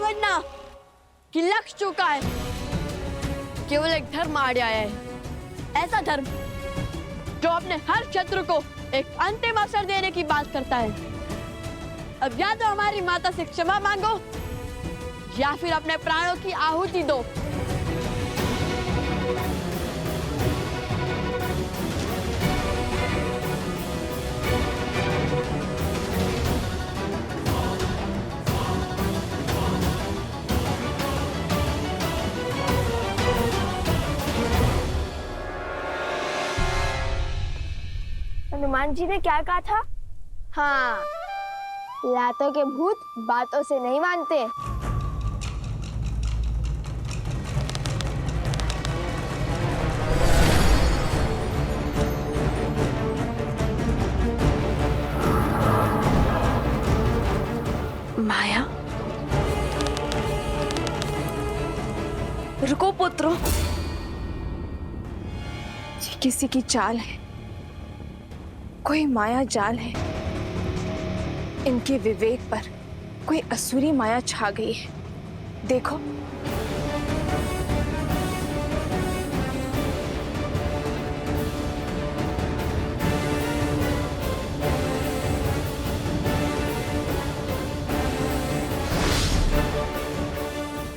समझना कि लग चुका है। केवल एक धर्म आड़े आया है, ऐसा धर्म जो अपने हर शत्रु को एक अंतिम अवसर देने की बात करता है। अब या तो हमारी माता से क्षमा मांगो या फिर अपने प्राणों की आहुति दो। हनुमान जी ने क्या कहा था? हाँ, लातों के भूत बातों से नहीं मानते। माया, रुको पुत्रो, ये किसी की चाल है, कोई माया जाल है। इनके विवेक पर कोई असुरी माया छा गई है। देखो,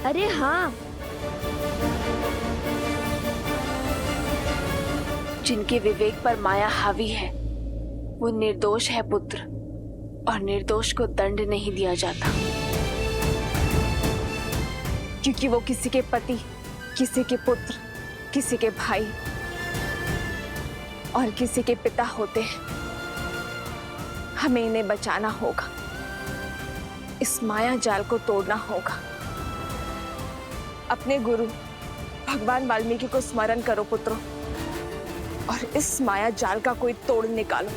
अरे हाँ, जिनके विवेक पर माया हावी है वो निर्दोष है पुत्र, और निर्दोष को दंड नहीं दिया जाता, क्योंकि वो किसी के पति, किसी के पुत्र, किसी के भाई और किसी के पिता होते हैं। हमें इन्हें बचाना होगा, इस माया जाल को तोड़ना होगा। अपने गुरु भगवान वाल्मीकि को स्मरण करो पुत्रों, और इस माया जाल का कोई तोड़ निकालो।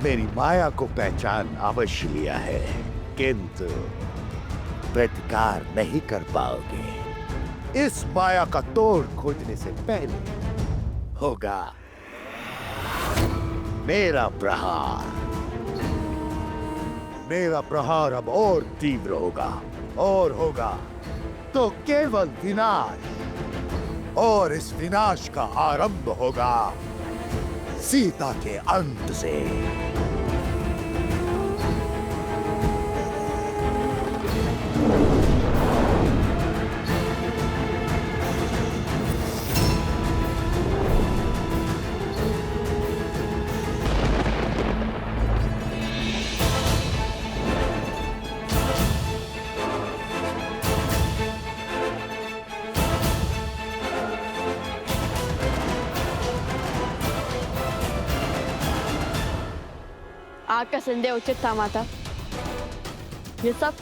मेरी माया को पहचान अवश्य लिया है, किंतु प्रतिकार नहीं कर पाओगे। इस माया का तोड़ खोजने से पहले होगा मेरा प्रहार। मेरा प्रहार अब और तीव्र होगा, और होगा तो केवल विनाश, और इस विनाश का आरंभ होगा सीता के अंत से। आग का संदेह उचित था माता, ये सब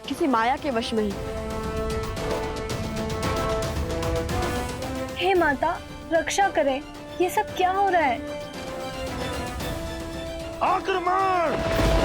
किसी माया के वश में है। हे माता, रक्षा करें, ये सब क्या हो रहा है? आक्रमण!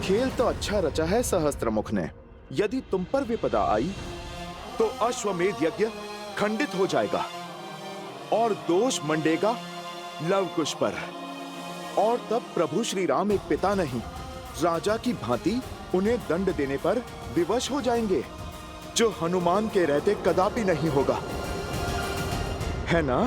खेल तो अच्छा रचा है सहस्त्रमुख ने। यदि तुम पर विपदा आई तो अश्वमेध यज्ञ खंडित हो जाएगा और दोष मंडेगा लवकुश पर। और तब प्रभु श्री राम एक पिता नहीं, राजा की भांति उन्हें दंड देने पर विवश हो जाएंगे, जो हनुमान के रहते कदापि नहीं होगा, है ना?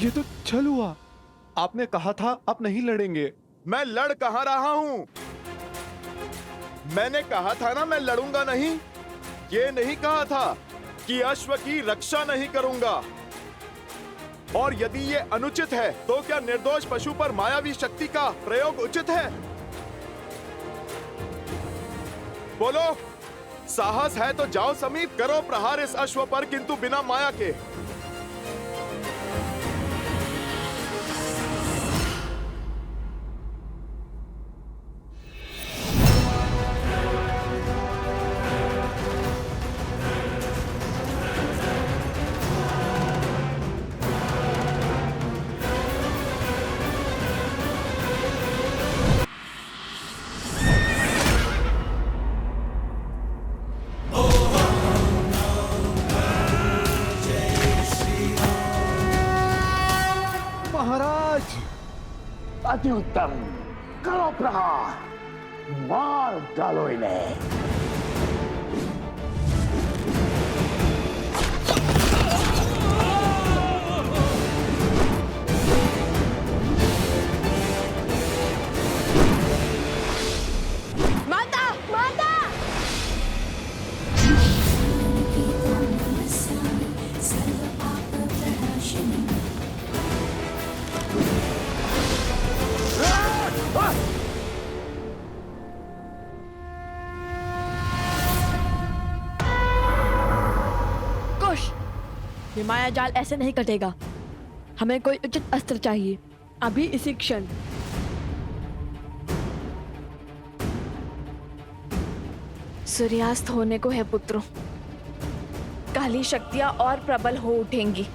ये तो छल हुआ। आपने कहा था आप नहीं लड़ेंगे। मैं लड़ कहां रहा हूं? मैंने कहा था ना मैं लड़ूंगा नहीं। ये नहीं कहा था कि अश्व की रक्षा नहीं करूंगा। और यदि ये अनुचित है तो क्या निर्दोष पशु पर मायावी शक्ति का प्रयोग उचित है? बोलो, साहस है तो जाओ समीप, करो प्रहार इस अश्व पर, किंतु बिना माया के। महाराज, अति उत्तम, करो प्रहार, मार डालो इन्हें। माता, माता! कुश, ये माया जाल ऐसे नहीं कटेगा। हमें कोई उचित अस्त्र चाहिए, अभी इसी क्षण। सूर्यास्त होने को है पुत्रों, काली शक्तियां और प्रबल हो उठेंगी।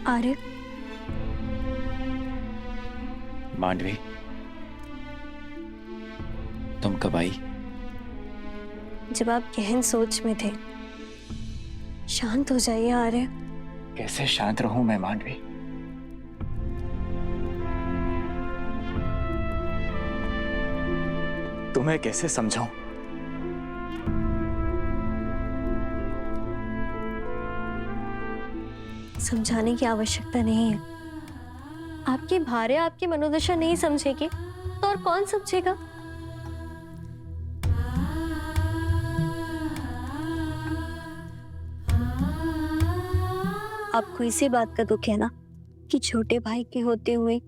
आर्य, मांडवी, तुम कब आई? जब आप गहन सोच में थे। शांत हो जाइए आर्य। कैसे शांत रहूं मैं मांडवी? तुम्हें कैसे समझाऊं? समझाने की आवश्यकता नहीं है। आपकी भार्या आपकी मनोदशा नहीं समझेगी तो और कौन समझेगा? आपको इसी बात का दुख है ना कि छोटे भाई के होते हुए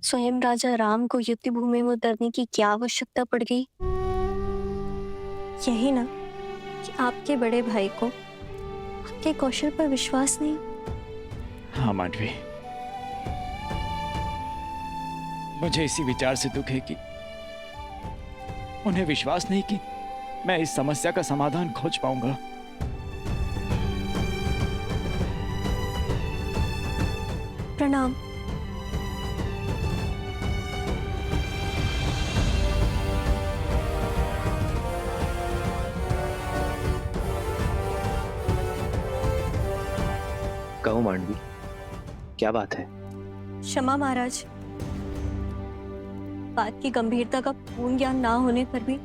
स्वयं राजा राम को युद्ध भूमि में उतरने की क्या आवश्यकता पड़ गई? यही ना कि आपके बड़े भाई को आपके कौशल पर विश्वास नहीं। हाँ मांडवी, मुझे इसी विचार से दुख है कि उन्हें विश्वास नहीं कि मैं इस समस्या का समाधान खोज पाऊंगा। प्रणाम। कहो मांडवी, क्या बात है? क्षमा महाराज, बात की गंभीरता का पूर्ण ज्ञान ना होने पर भी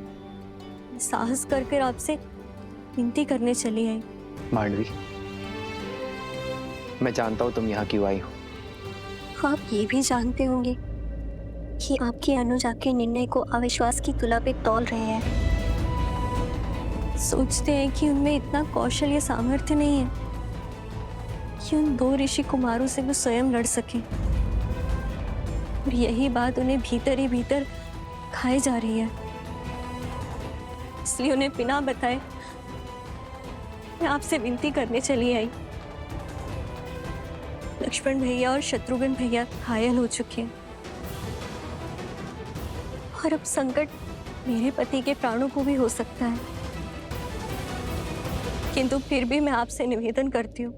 साहस करके आपसे विनती करने चली आई। मांडवी, मैं जानता हूं तुम यहाँ क्यों आई हो। आप ये भी जानते होंगे कि आपकी अनुज आपके निर्णय को अविश्वास की तुला पे तौल रहे हैं। सोचते हैं कि उनमें इतना कौशल या सामर्थ्य नहीं है कि उन 2 ऋषि कुमारों से वो स्वयं लड़ सके, और यही बात उन्हें भीतर ही भीतर खाई जा रही है। इसलिए उन्हें बिना बताए मैं आपसे विनती करने चली आई। लक्ष्मण भैया और शत्रुघ्न भैया घायल हो चुके हैं और अब संकट मेरे पति के प्राणों को भी हो सकता है, किंतु फिर भी मैं आपसे निवेदन करती हूँ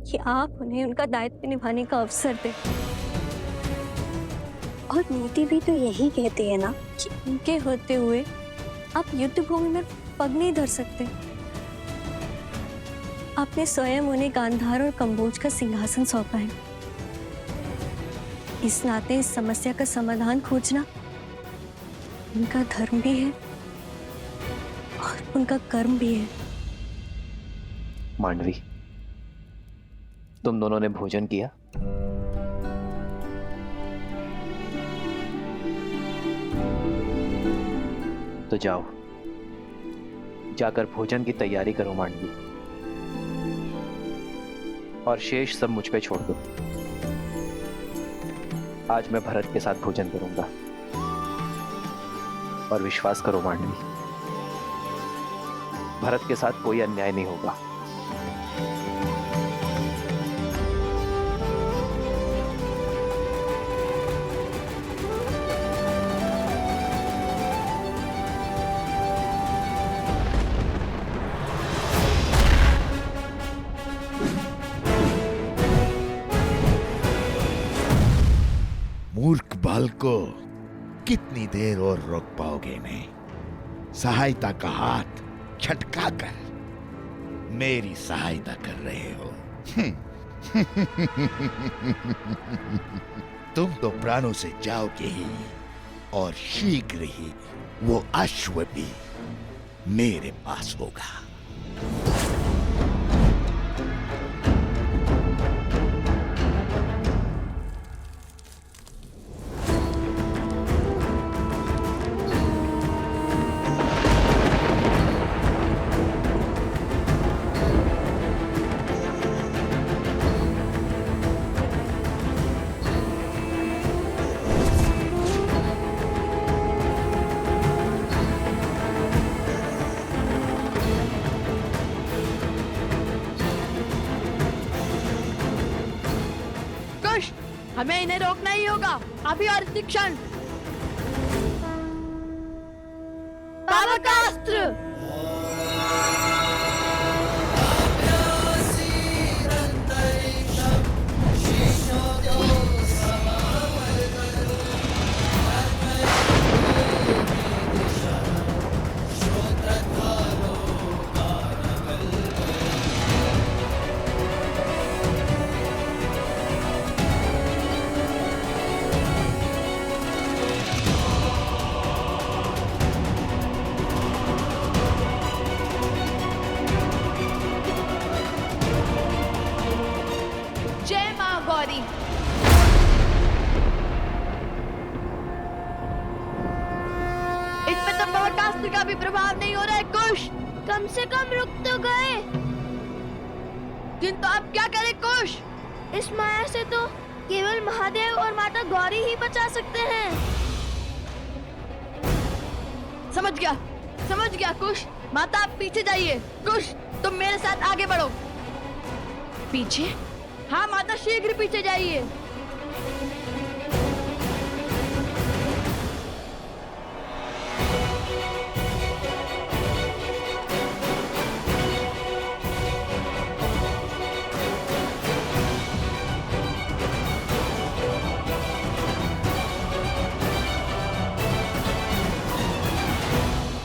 कि आप उन्हें उनका दायित्व निभाने का अवसर दें। और नीति भी तो यही कहती है ना कि उनके होते हुए आप युद्ध भूमि में पग नहीं धर सकते। आपने स्वयं उन्हें गांधार और कंबोज का सिंहासन सौंपा है। इस नाते इस समस्या का समाधान खोजना उनका धर्म भी है और उनका कर्म भी है। मांडवी, तुम दोनों ने भोजन किया? तो जाओ, जाकर भोजन की तैयारी करो मांडवी, और शेष सब मुझ पे छोड़ दो। आज मैं भरत के साथ भोजन करूंगा, और विश्वास करो मांडवी, भरत के साथ कोई अन्याय नहीं होगा। मूर्ख बालको, कितनी देर और रोक पाओगे इन्हें? सहायता का हाथ छटका कर मेरी सहायता कर रहे हो। तुम तो प्राणों से जाओगे ही, और शीघ्र ही वो अश्व भी मेरे पास होगा। हमें इन्हें रोकना ही होगा, अभी और इसी क्षण। बाबा का अस्त्र! इसमें तो ब्रह्मास्त्र का भी प्रभाव नहीं हो रहा है कुश। कम से कम रुक तो गए। किंतु अब क्या करें कुश? इस माया से तो केवल महादेव और माता गौरी ही बचा सकते हैं। समझ गया कुश। माता आप पीछे जाइए। कुश तुम मेरे साथ आगे बढ़ो। पीछे? हाँ माता, शीघ्र पीछे जाइए।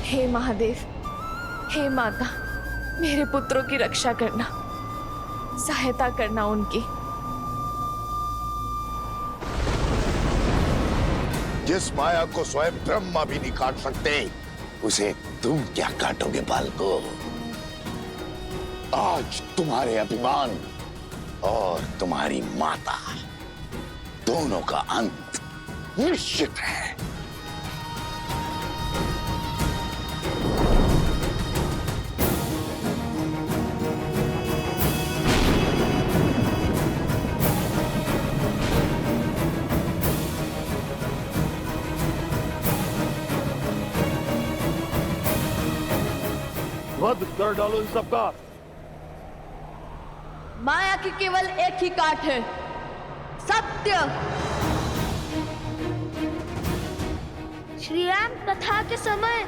हे महादेव, हे माता, मेरे पुत्रों की रक्षा करना, सहायता करना उनकी। जिस माया को स्वयं ब्रह्मा भी नहीं काट सकते, उसे तुम क्या काटोगे बालको? आज तुम्हारे अभिमान और तुम्हारी माता दोनों का अंत निश्चित है। वध कर डालो इन सबका। माया की केवल एक ही काट है, सत्य। श्री राम कथा के समय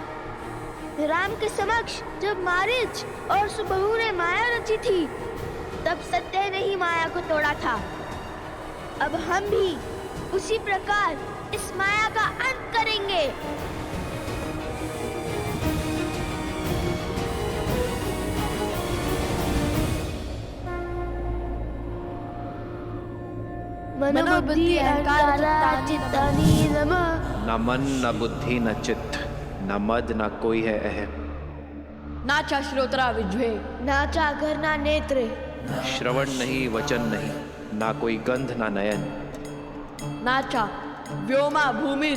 राम के समक्ष जब मारीच और सुबहू ने माया रची थी, तब सत्य ने ही माया को तोड़ा था। अब हम भी उसी प्रकार इस माया का अंत करेंगे। मनोबुद्धि अहंकार चित्तानि नमः। न मन न बुद्धि न चित्त, न मद न कोई है अहम। नाचा श्रोत्रा विज्वे, नाचा घर ना नेत्र, श्रवण नहीं वचन नहीं, ना कोई गंध ना नयन। नाचा व्योमा भूमि,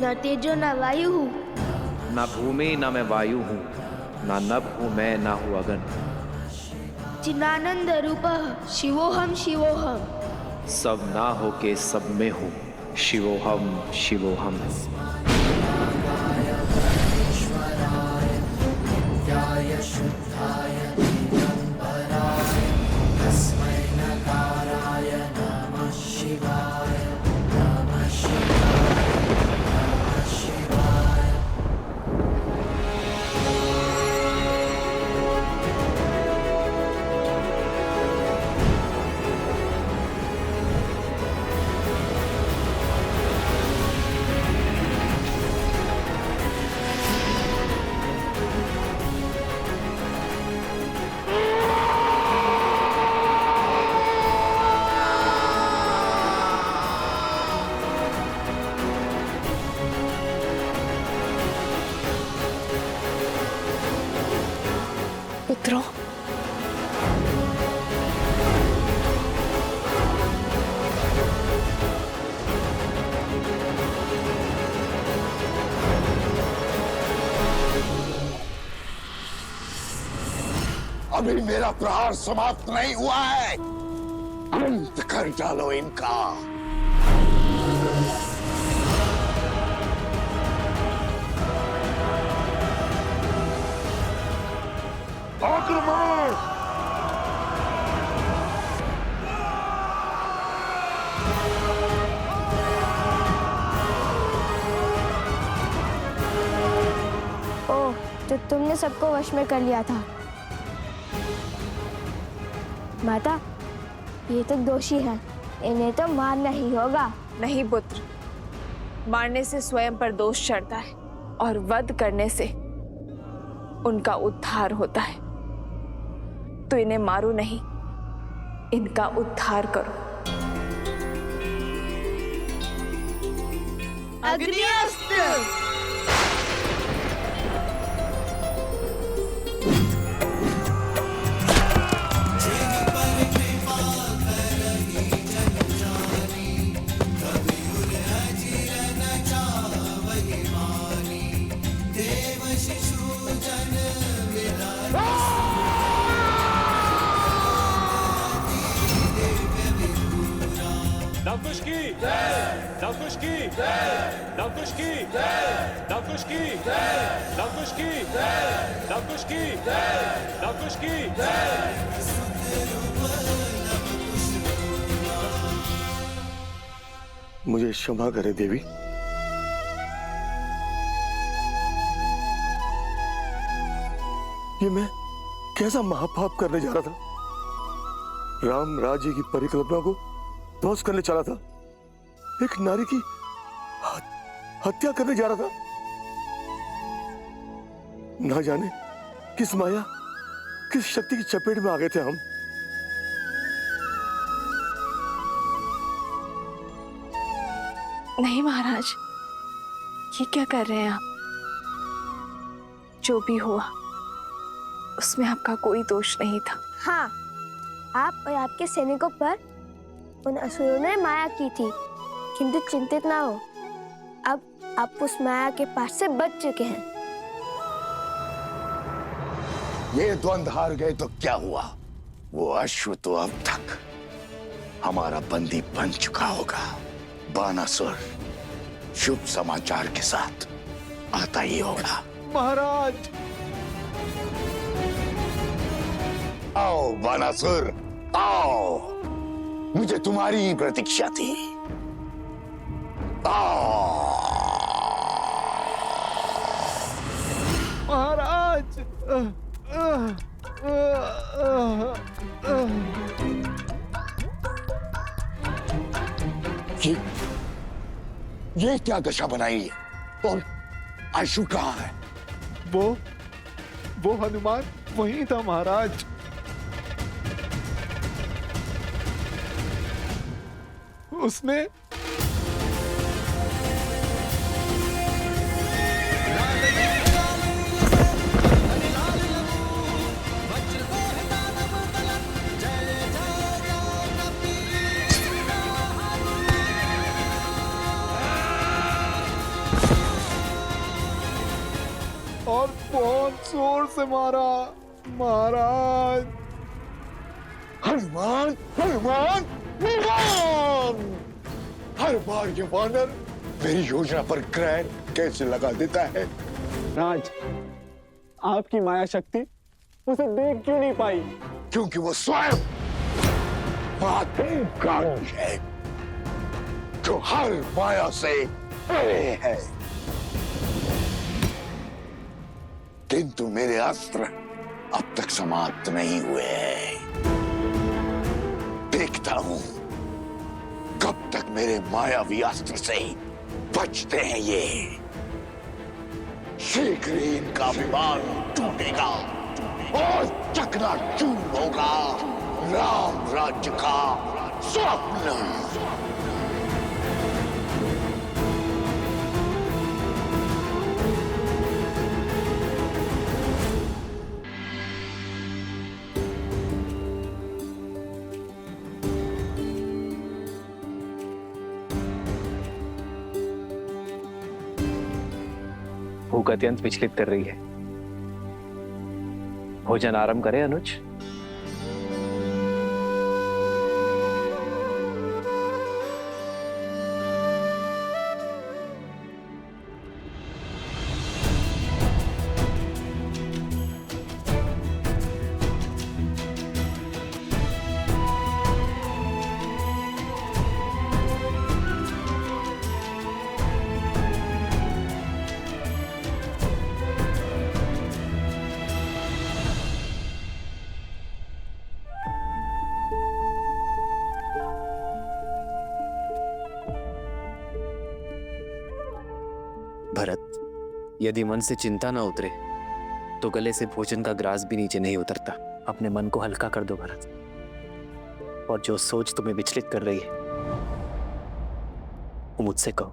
न तेजो न वायु, ना भूमि ना मैं वायु हूँ, ना नभ हूँ मैं, ना हूँ अगन। चिदानंद रूपः शिवोहम शिवोहम। सब ना हो के सब में हूँ, शिवोहम शिवोहम। पुत्रों, अभी मेरा प्रहार समाप्त नहीं हुआ है। अंत कर डालो इनका। आक्रमण! ओह, तो तुमने सबको वश में कर लिया था। माता, ये तो दोषी है, इन्हें तो मारना ही होगा। नहीं पुत्र, मारने से स्वयं पर दोष चढ़ता है और वध करने से उनका उद्धार होता है। तो इन्हें मारो नहीं, इनका उद्धार करो। अग्निअस्त्र। लवकुश की लवकुश की लवकुश की लवकुश की लवकुश की लवकुश की मुझे क्षमा करे देवी। ये मैं कैसा महापाप करने जा रहा था। राम राज्य की परिकल्पना को ध्वस्त करने चला था। एक नारी की हत्या करने जा रहा था। ना जाने किस माया, किस शक्ति की चपेट में आ गए थे हम। नहीं महाराज, ये क्या कर रहे हैं आप? जो भी हुआ उसमें आपका कोई दोष नहीं था। हाँ, आप और आपके सैनिकों पर उन असुरों ने माया की थी, किंतु चिंतित ना हो, अब आप उस माया के पास से बच चुके हैं। ये द्वंद्व हार गए तो क्या हुआ? वो अश्व तो अब तक हमारा बंदी बन चुका होगा। बानासुर शुभ समाचार के साथ आता ही होगा। महाराज, आओ बानासुर, आओ, मुझे तुम्हारी ही प्रतीक्षा थी। आओ महाराज। ये क्या दशा बनाई है? और आशु कहाँ है? वो हनुमान वहीं था महाराज। उसने और बहुत जोर से मारा महाराज। हनुमान, हनुमान, हनुमान! हर बार ये वानर मेरी योजना पर ग्रहण कैसे लगा देता है? राज, आपकी माया शक्ति उसे देख क्यों नहीं पाई? क्योंकि वो स्वयं महादेव है, जो हर माया से परे है। किंतु मेरे अस्त्र अब तक समाप्त नहीं हुए हैं। देखता हूं कब तक मेरे मायावी अस्त्र से बचते हैं ये। शीघ्र ही इनका विमान टूटेगा और चकनाचूर होगा राम राज्य का स्वप्न। भूख अत्यंत विचलित कर रही है। भोजन आरंभ करें अनुज। भरत, यदि मन से चिंता ना उतरे तो गले से भोजन का ग्रास भी नीचे नहीं उतरता। अपने मन को हल्का कर दो भरत, और जो सोच तुम्हें विचलित कर रही है वो मुझसे कहो।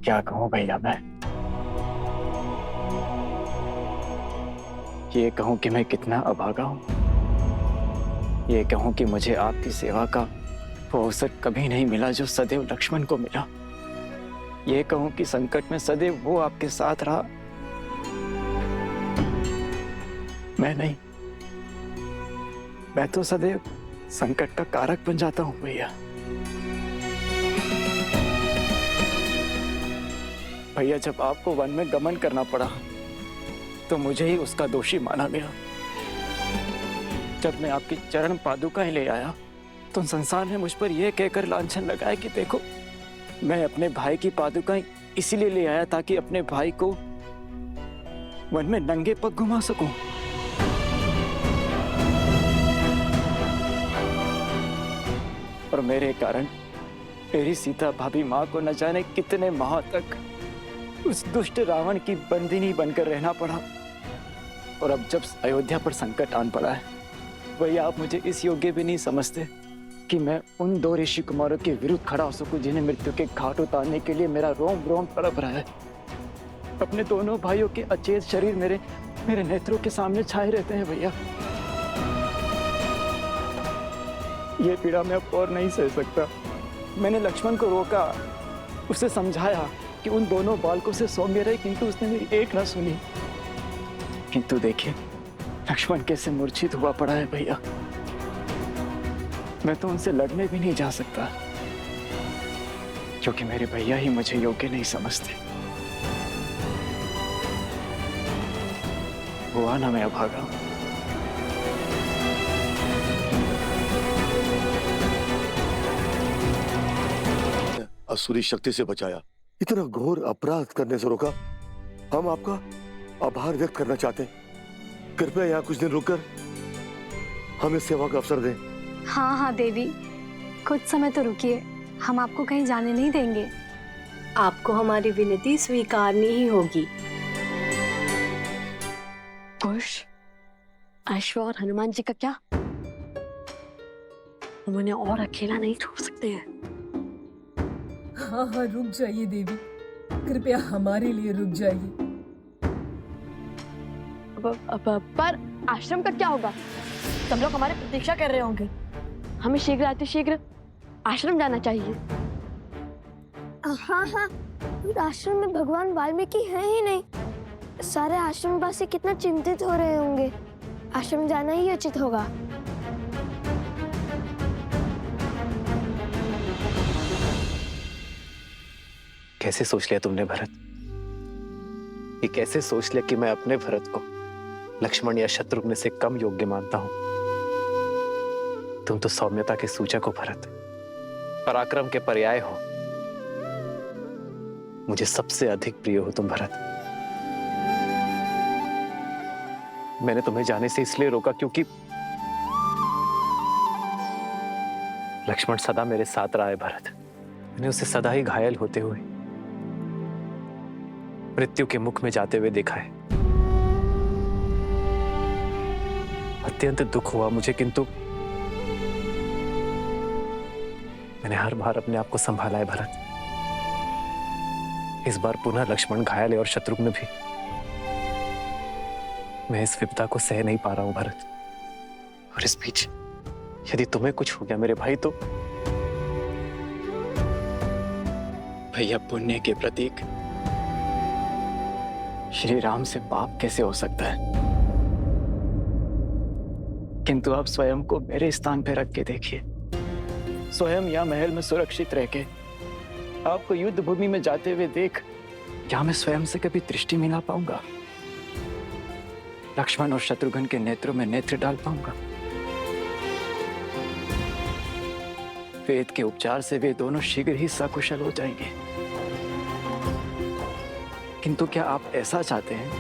क्या कहूं भैया मैं? ये कहूं कि मैं कितना अभागा हूं। ये कहूं कि मुझे आपकी सेवा का वो अवसर कभी नहीं मिला जो सदैव लक्ष्मण को मिला। ये कहूं कि संकट में सदैव वो आपके साथ रहा, मैं नहीं। मैं तो सदैव संकट का कारक बन जाता हूं भैया। भैया, जब आपको वन में गमन करना पड़ा तो मुझे ही उसका दोषी माना गया। जब मैं आपकी चरण पादुकाएं ले आया तो संसार ने मुझ पर यह कहकर लांछन लगाया कि देखो, मैं अपने भाई की पादुकाएं इसीलिए ले आया ताकि अपने भाई को वन में नंगे पग घुमा सकूं। और मेरे कारण मेरी सीता भाभी माँ को न जाने कितने माह तक उस दुष्ट रावण की बंदिनी बनकर रहना पड़ा। और अब जब अयोध्या पर संकट आन पड़ा है, भैया आप मुझे इस योग्य भी नहीं समझते कि मैं उन 2 ऋषि कुमारों के विरुद्ध खड़ा हो सकूं जिन्हें मृत्यु के घाट उतारने के लिए मेरा रोम रोम तड़प रहा है। अपने दोनों भाइयों के अचेत शरीर मेरे नेत्रों के सामने छाए रहते हैं भैया। ये पीड़ा मैं अब और नहीं सह सकता। मैंने लक्ष्मण को रोका, उसे समझाया कि उन दोनों बालकों से सौम्य रहे, किंतु उसने मेरी एक न सुनी। किंतु देखिए लक्ष्मण कैसे मूर्छित हुआ पड़ा है भैया। मैं तो उनसे लड़ने भी नहीं जा सकता क्योंकि मेरे भैया ही मुझे योग्य नहीं समझते। हुआ ना मैं अभागा। असुरी शक्ति से बचाया, इतना घोर अपराध करने से रोका। हम आपका आभार व्यक्त करना चाहते हैं। कृपया यहाँ कुछ दिन रुककर हमें सेवा का अवसर दें। हाँ हाँ देवी, कुछ समय तो रुकिए, हम आपको कहीं जाने नहीं देंगे। आपको हमारी विनती स्वीकारनी ही होगी। कुश, अश्व और हनुमान जी का क्या? हम उन्हें और अकेला नहीं छोड़ सकते हैं। हाँ हाँ रुक जाइए देवी, कृपया हमारे लिए रुक जाइए। पर आश्रम का क्या होगा? सब लोग हमारी प्रतीक्षा कर रहे होंगे। हमें शीघ्र अतिशीघ्र आश्रम जाना चाहिए। हाँ हाँ, आश्रम में भगवान वाल्मीकि हैं ही नहीं। सारे आश्रमवासी कितना चिंतित हो रहे होंगे। आश्रम जाना ही उचित होगा। कैसे सोच लिया तुमने भरत? ये कैसे सोच लिया कि मैं अपने भरत को लक्ष्मण या शत्रुघ्न से कम योग्य मानता हूं? तुम तो सौम्यता के सूचक हो भरत, पराक्रम के पर्याय हो। मुझे सबसे अधिक प्रिय हो तुम भरत। मैंने तुम्हें जाने से इसलिए रोका क्योंकि लक्ष्मण सदा मेरे साथ रहा है भरत। मैंने उसे सदा ही घायल होते हुए, मृत्यु के मुख में जाते हुए देखा है। अत्यंत दुख हुआ मुझे, किंतु मैंने हर बार अपने आप को संभाला है भरत। इस बार पुनः लक्ष्मण घायल है और शत्रुघ्न भी। मैं इस विपदा को सह नहीं पा रहा हूं भरत। और इस बीच यदि तुम्हें कुछ हो गया मेरे भाई, तो भैया पुण्य के प्रतीक श्री राम से पाप कैसे हो सकता है? किंतु आप स्वयं को मेरे स्थान पर रख के देखिए। स्वयं या महल में सुरक्षित रह के आपको युद्ध भूमि में जाते हुए देख, क्या मैं स्वयं से कभी दृष्टि मिला पाऊंगा? लक्ष्मण और शत्रुघ्न के नेत्रों में नेत्र डाल पाऊंगा? वेद के उपचार से वे दोनों शीघ्र ही सकुशल हो जाएंगे। किंतु क्या आप ऐसा चाहते हैं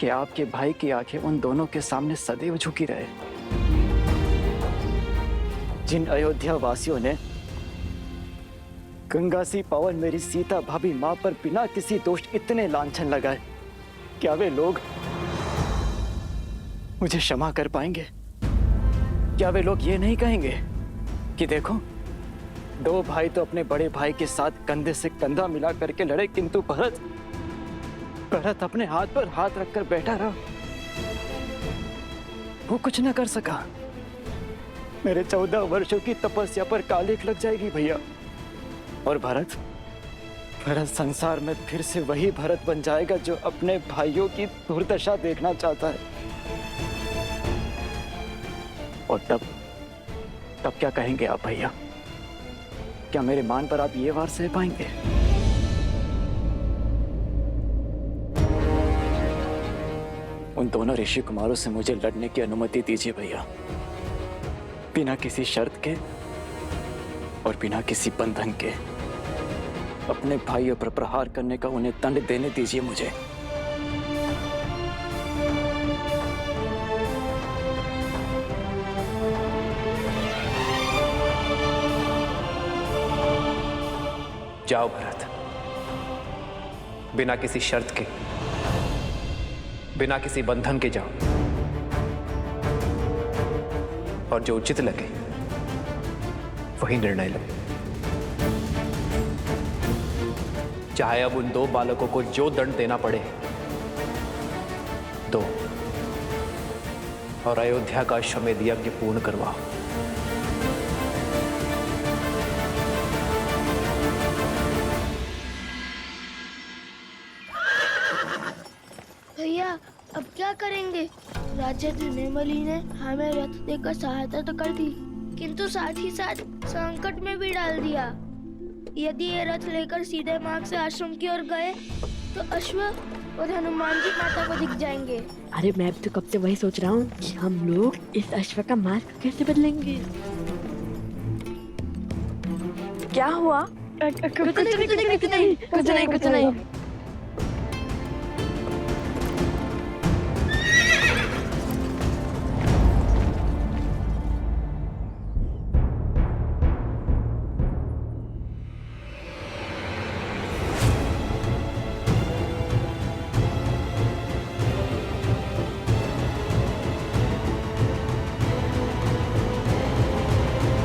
कि आपके भाई की आंखें उन दोनों के सामने सदैव झुकी रहे? जिन अयोध्या वासियों ने गंगा सी पावन मेरी सीता भाभी मां पर बिना किसी दोष इतने लांछन लगाए, क्या वे लोग मुझे क्षमा कर पाएंगे? क्या वे लोग ये नहीं कहेंगे कि देखो, 2 भाई तो अपने बड़े भाई के साथ कंधे से कंधा मिला करके लड़े, किंतु भरत अपने हाथ पर हाथ रखकर बैठा रहा, वो कुछ न कर सका। मेरे 14 वर्षों की तपस्या पर कालिक लग जाएगी भैया। और भरत संसार में फिर से वही भरत बन जाएगा जो अपने भाइयों की दुर्दशा देखना चाहता है। और तब क्या कहेंगे आप भैया? क्या मेरे मान पर आप ये वार सह पाएंगे? उन दोनों ऋषि कुमारों से मुझे लड़ने की अनुमति दीजिए भैया, बिना किसी शर्त के और बिना किसी बंधन के। अपने भाइयों पर प्रहार करने का उन्हें दंड देने दीजिए मुझे। जाओ भरत, बिना किसी शर्त के, बिना किसी बंधन के जाओ, और जो उचित लगे वही निर्णय लो। चाहे अब उन दो बालकों को जो दंड देना पड़े दो, और अयोध्या का अश्वमेध यज्ञ पूर्ण करवाओ। भैया अब क्या करेंगे? राजा निर्मली ने हमें रथ देकर सहायता तो कर दी, किंतु साथ ही साथ संकट में भी डाल दिया। यदि ये रथ लेकर सीधे मार्ग से आश्रम की ओर गए तो अश्व और हनुमान जी माता को दिख जाएंगे। अरे मैं तो कब से वही सोच रहा हूँ कि हम लोग इस अश्व का मार्ग कैसे बदलेंगे। क्या हुआ? कुछ नहीं।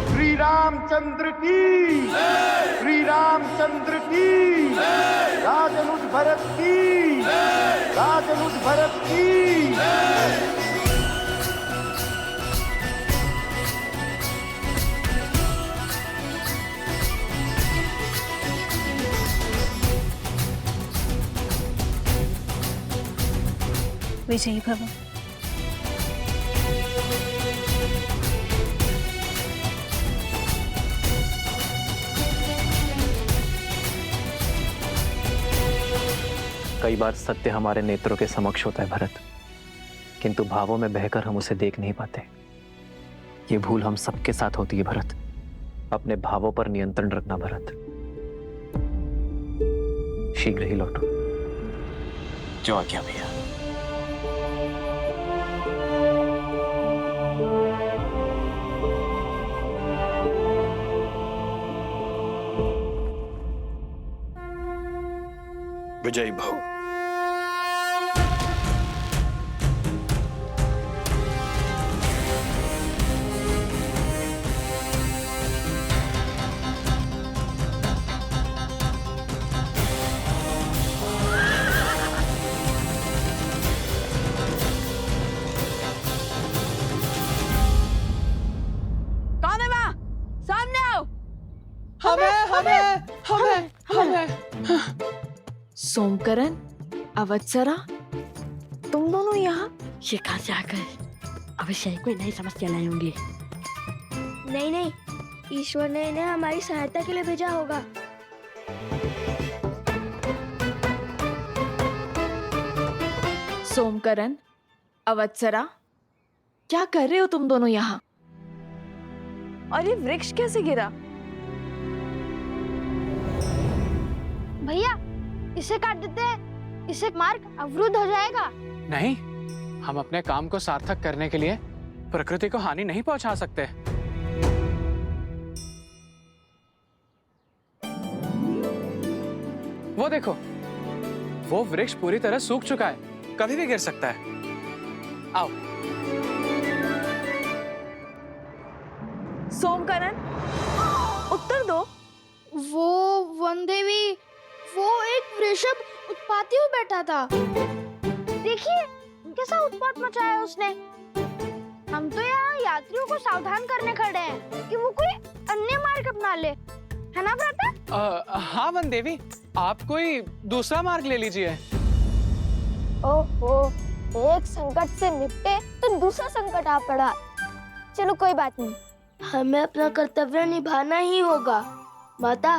श्री रामचंद्र की, श्री रामचंद्र की, राजनुज भरत की, राजनुज भरत की। विजयी भव। कई बार सत्य हमारे नेत्रों के समक्ष होता है भरत, किंतु भावों में बहकर हम उसे देख नहीं पाते। ये भूल हम सबके साथ होती है भरत। अपने भावों पर नियंत्रण रखना भरत। शीघ्र ही लौटो। जो आज्ञा भैया। विजयी भव। कौन है वहाँ? सामने आओ। हमें। सोमकरण, अवत्सरा, तुम दोनों यहाँ? ये कहाँ से आ गए? अवश्य ही कोई नई समस्या लाए होंगे। नहीं, ईश्वर ने इन्हें हमारी सहायता के लिए भेजा होगा। सोमकरण, अवत्सरा, क्या कर रहे हो तुम दोनों यहाँ? और ये वृक्ष कैसे गिरा? भैया इसे काट देते हैं, इससे मार्ग अवरुद्ध हो जाएगा। नहीं, हम अपने काम को सार्थक करने के लिए प्रकृति को हानि नहीं पहुंचा सकते। वो देखो, वो वृक्ष पूरी तरह सूख चुका है, कभी भी गिर सकता है। आओ। सोमकरण, उत्तर दो। वो वनदेवी, वो एक वृषभ उत्पाती हो बैठा था। देखिए कैसा उत्पात मचाया उसने। हम तो यहाँ यात्रियों को सावधान करने खड़े हैं कि वो कोई अन्य मार्ग अपना ले, है ना भ्राता? हाँ वन देवी, आप कोई दूसरा मार्ग ले लीजिए। ओहो, एक संकट से निपटे तो दूसरा संकट आ पड़ा। चलो कोई बात नहीं, हमें अपना कर्तव्य निभाना ही होगा। माता,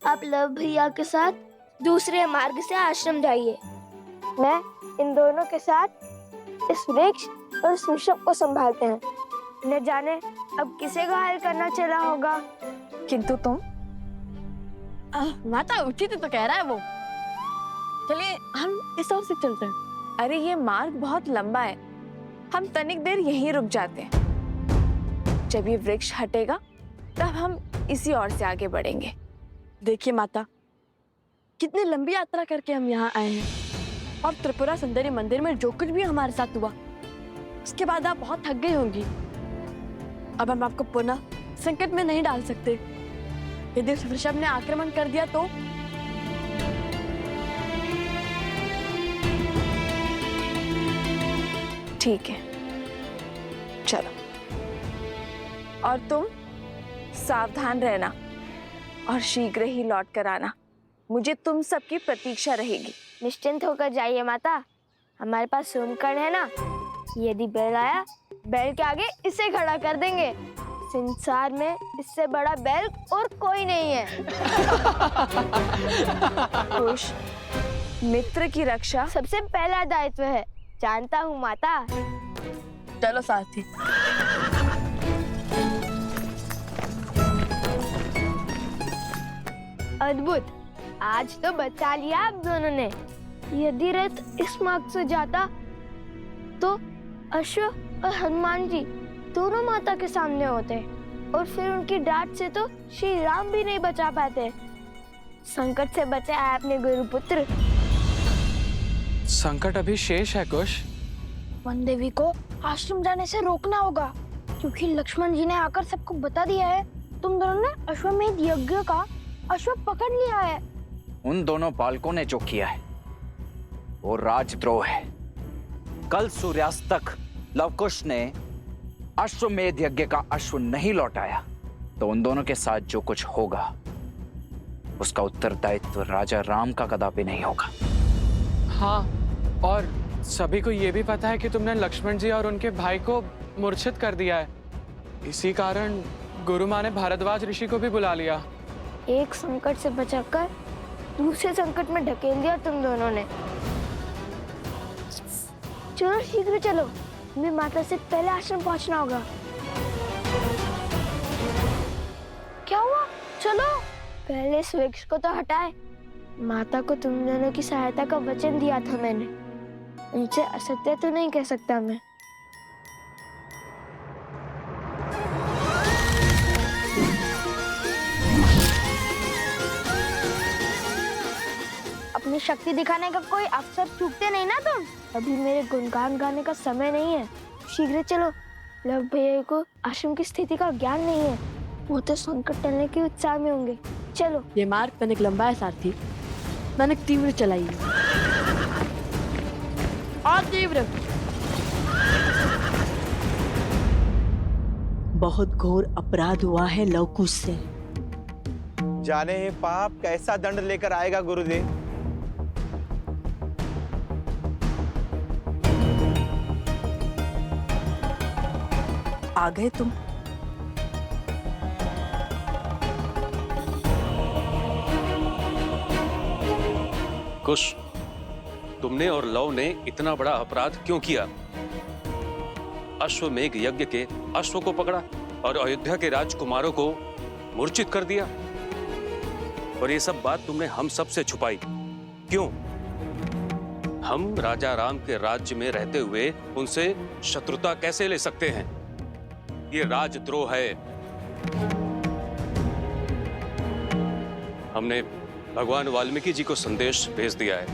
आप लव भैया के साथ दूसरे मार्ग से आश्रम जाइए। मैं इन दोनों के साथ इस वृक्ष और इस वृषभ को संभालते हैं। न जाने अब किसे घायल करना चला होगा। किंतु तुम? माता उचित तो कह रहा है वो। चलिए हम इस ओर से चलते हैं। अरे ये मार्ग बहुत लंबा है, हम तनिक देर यहीं रुक जाते हैं। जब ये वृक्ष हटेगा तब हम इसी ओर से आगे बढ़ेंगे। देखिए माता, कितनी लंबी यात्रा करके हम यहाँ आए हैं और त्रिपुरा सुंदरी मंदिर में जो कुछ भी हमारे साथ हुआ उसके बाद आप बहुत थक गई होंगी। अब हम आपको पुनः संकट में नहीं डाल सकते। यदि उस वृषभ ने आक्रमण कर दिया तो? ठीक है, चलो। और तुम सावधान रहना और शीघ्र ही लौट कर आना। मुझे तुम सबकी प्रतीक्षा रहेगी। निश्चिंत होकर जाइए माता, हमारे पास सोमकर्ण है ना। यदि बैल आया, बैल के आगे इसे खड़ा कर देंगे। संसार में इससे बड़ा बैल और कोई नहीं है। खुश, मित्र की रक्षा सबसे पहला दायित्व है, जानता हूँ माता। चलो साथी। अद्भुत, आज तो बचा लिया आप दोनों ने। यदि रथ इस मार्ग से जाता तो अश्व और हनुमान जी दोनों माता के सामने होते और फिर उनकी डांट से तो श्री राम भी नहीं बचा पाते। संकट से बचे आए अपने गुरुपुत्र। संकट अभी शेष है कुश। वन देवी को आश्रम जाने से रोकना होगा, क्योंकि लक्ष्मण जी ने आकर सबको बता दिया है तुम दोनों ने अश्वमेध यज्ञ का अश्व पकड़ लिया है। उन दोनों बालकों ने जो किया है वो राजद्रोह है। कल सूर्यास्त तक लवकुश ने अश्वमेध यज्ञ का अश्व नहीं लौटाया तो उन दोनों के साथ जो कुछ होगा उसका उत्तरदायित्व राजा राम का कदापि नहीं होगा। हाँ, और सभी को ये भी पता है कि तुमने लक्ष्मण जी और उनके भाई को मूर्छित कर दिया है। इसी कारण गुरु माँ ने भारद्वाज ऋषि को भी बुला लिया। एक संकट से बचाकर दूसरे संकट में ढकेल दिया तुम दोनों ने। चलो शीघ्र चलो, हमें माता से पहले आश्रम पहुंचना होगा। क्या हुआ? चलो पहले इस वृक्ष को तो हटाए। माता को तुम दोनों की सहायता का वचन दिया था मैंने, उनसे असत्य तो नहीं कह सकता मैं। अपनी शक्ति दिखाने का कोई अवसर चूकते नहीं ना तुम। अभी मेरे गुणगान गाने का समय नहीं है, शीघ्र चलो। लव भैया को आश्रम की स्थिति का ज्ञान नहीं है, वो तो संकट टलने के उत्साह में होंगे। चलो। ये मार्ग तनिक लंबा है सारथी, मैंने तीव्र चलाई और तीव्र। बहुत घोर अपराध हुआ है लवकुश से। जाने ही पाप कैसा दंड लेकर आएगा गुरुदेव। आ गए तुम। कुश, तुमने और लव ने इतना बड़ा अपराध क्यों किया? अश्वमेध यज्ञ के अश्व को पकड़ा और अयोध्या के राजकुमारों को मूर्छित कर दिया, और ये सब बात तुमने हम सब से छुपाई क्यों? हम राजा राम के राज्य में रहते हुए उनसे शत्रुता कैसे ले सकते हैं? ये राजद्रोह है। हमने भगवान वाल्मीकि जी को संदेश भेज दिया है